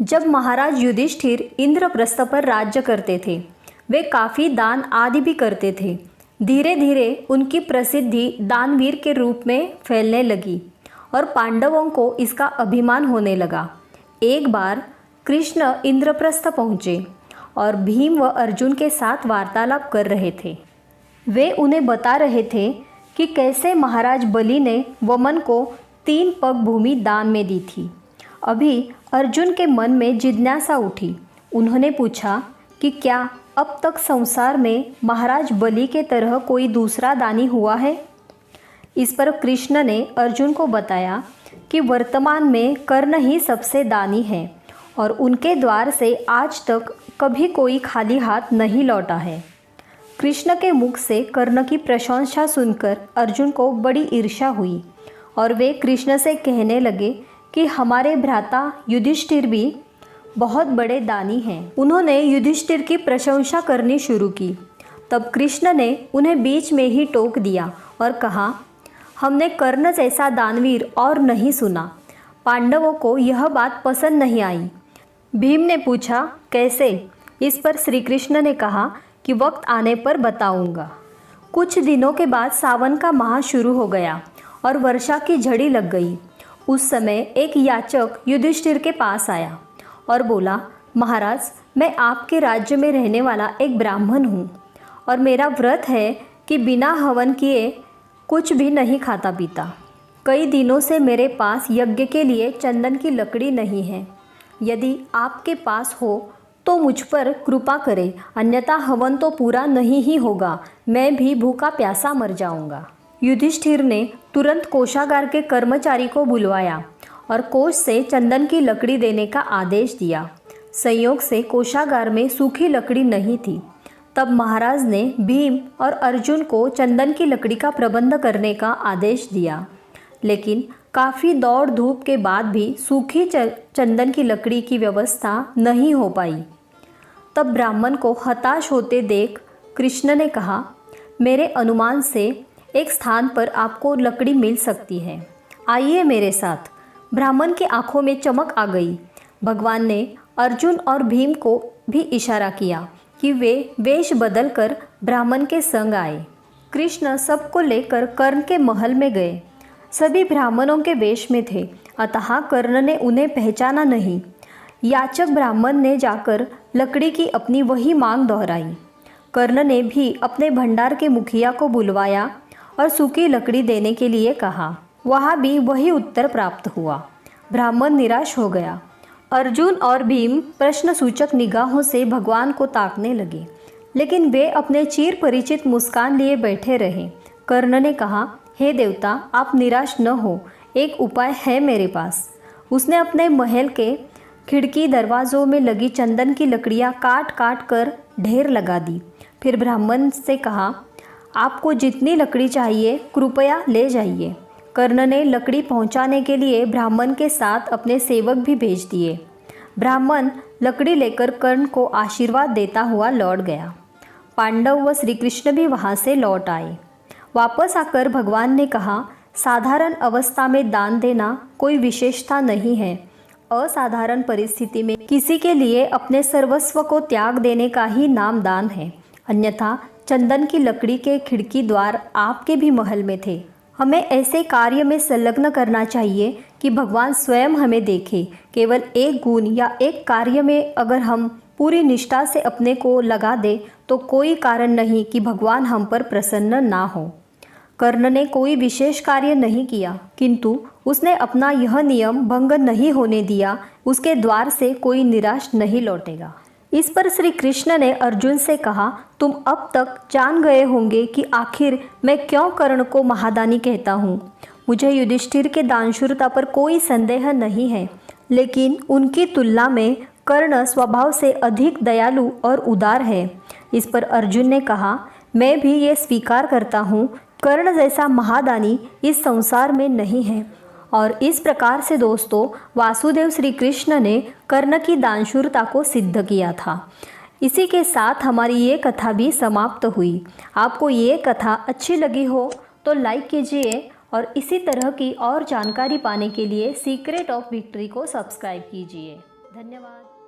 जब महाराज युधिष्ठिर इंद्रप्रस्थ पर राज्य करते थे, वे काफ़ी दान आदि भी करते थे। धीरे धीरे उनकी प्रसिद्धि दानवीर के रूप में फैलने लगी और पांडवों को इसका अभिमान होने लगा। एक बार कृष्ण इंद्रप्रस्थ पहुँचे और भीम व अर्जुन के साथ वार्तालाप कर रहे थे। वे उन्हें बता रहे थे कि कैसे महाराज बलि ने वमन को 3 पग भूमि दान में दी थी। अभी अर्जुन के मन में जिज्ञासा उठी। उन्होंने पूछा कि क्या अब तक संसार में महाराज बलि के तरह कोई दूसरा दानी हुआ है। इस पर कृष्ण ने अर्जुन को बताया कि वर्तमान में कर्ण ही सबसे दानी है और उनके द्वार से आज तक कभी कोई खाली हाथ नहीं लौटा है। कृष्ण के मुख से कर्ण की प्रशंसा सुनकर अर्जुन को बड़ी ईर्ष्या हुई और वे कृष्ण से कहने लगे कि हमारे भ्राता युधिष्ठिर भी बहुत बड़े दानी हैं। उन्होंने युधिष्ठिर की प्रशंसा करनी शुरू की। तब कृष्ण ने उन्हें बीच में ही टोक दिया और कहा, हमने कर्ण जैसा दानवीर और नहीं सुना। पांडवों को यह बात पसंद नहीं आई। भीम ने पूछा, कैसे? इस पर श्री कृष्ण ने कहा कि वक्त आने पर बताऊंगा। कुछ दिनों के बाद सावन का माह शुरू हो गया और वर्षा की झड़ी लग गई। उस समय एक याचक युधिष्ठिर के पास आया और बोला, महाराज, मैं आपके राज्य में रहने वाला एक ब्राह्मण हूँ और मेरा व्रत है कि बिना हवन किए कुछ भी नहीं खाता पीता। कई दिनों से मेरे पास यज्ञ के लिए चंदन की लकड़ी नहीं है। यदि आपके पास हो तो मुझ पर कृपा करें, अन्यथा हवन तो पूरा नहीं ही होगा। मैं भी भूखा प्यासा मर जाऊंगा। युधिष्ठिर ने तुरंत कोषागार के कर्मचारी को बुलवाया और कोष से चंदन की लकड़ी देने का आदेश दिया। संयोग से कोषागार में सूखी लकड़ी नहीं थी। तब महाराज ने भीम और अर्जुन को चंदन की लकड़ी का प्रबंध करने का आदेश दिया, लेकिन काफ़ी दौड़ धूप के बाद भी सूखी चंदन की लकड़ी की व्यवस्था नहीं हो पाई। तब ब्राह्मण को हताश होते देख कृष्ण ने कहा, मेरे अनुमान से एक स्थान पर आपको लकड़ी मिल सकती है, आइए मेरे साथ। ब्राह्मण की आंखों में चमक आ गई। भगवान ने अर्जुन और भीम को भी इशारा किया कि वे वेश बदलकर ब्राह्मण के संग आए। कृष्ण सबको लेकर कर्ण के महल में गए। सभी ब्राह्मणों के वेश में थे, अतः कर्ण ने उन्हें पहचाना नहीं। याचक ब्राह्मण ने जाकर लकड़ी की अपनी वही मांग दोहराई। कर्ण ने भी अपने भंडार के मुखिया को बुलवाया और सूखी लकड़ी देने के लिए कहा। वहाँ भी वही उत्तर प्राप्त हुआ। ब्राह्मण निराश हो गया। अर्जुन और भीम प्रश्नसूचक निगाहों से भगवान को ताकने लगे, लेकिन वे अपने चिर परिचित मुस्कान लिए बैठे रहे। कर्ण ने कहा, हे देवता, आप निराश न हो, एक उपाय है मेरे पास। उसने अपने महल के खिड़की दरवाज़ों में लगी चंदन की लकड़ियाँ काट काट कर ढेर लगा दी। फिर ब्राह्मण से कहा, आपको जितनी लकड़ी चाहिए कृपया ले जाइए। कर्ण ने लकड़ी पहुँचाने के लिए ब्राह्मण के साथ अपने सेवक भी भेज दिए। ब्राह्मण लकड़ी लेकर कर्ण को आशीर्वाद देता हुआ लौट गया। पांडव व श्री कृष्ण भी वहाँ से लौट आए। वापस आकर भगवान ने कहा, साधारण अवस्था में दान देना कोई विशेषता नहीं है। असाधारण परिस्थिति में किसी के लिए अपने सर्वस्व को त्याग देने का ही नाम दान है। अन्यथा चंदन की लकड़ी के खिड़की द्वार आपके भी महल में थे। हमें ऐसे कार्य में संलग्न करना चाहिए कि भगवान स्वयं हमें देखे। केवल एक गुण या एक कार्य में अगर हम पूरी निष्ठा से अपने को लगा दे तो कोई कारण नहीं कि भगवान हम पर प्रसन्न ना हो। कर्ण ने कोई विशेष कार्य नहीं किया, किंतु उसने अपना यह नियम भंग नहीं होने दिया। उसके द्वार से कोई निराश नहीं लौटेगा। इस पर श्री कृष्ण ने अर्जुन से कहा, तुम अब तक जान गए होंगे कि आखिर मैं क्यों कर्ण को महादानी कहता हूँ। मुझे युधिष्ठिर के दानशूरता पर कोई संदेह नहीं है, लेकिन उनकी तुलना में कर्ण स्वभाव से अधिक दयालु और उदार है। इस पर अर्जुन ने कहा, मैं भी ये स्वीकार करता हूँ, कर्ण जैसा महादानी इस संसार में नहीं है। और इस प्रकार से दोस्तों, वासुदेव श्री कृष्ण ने कर्ण की दानशूरता को सिद्ध किया था। इसी के साथ हमारी ये कथा भी समाप्त हुई। आपको ये कथा अच्छी लगी हो तो लाइक कीजिए और इसी तरह की और जानकारी पाने के लिए सीक्रेट ऑफ विक्ट्री को सब्सक्राइब कीजिए। धन्यवाद।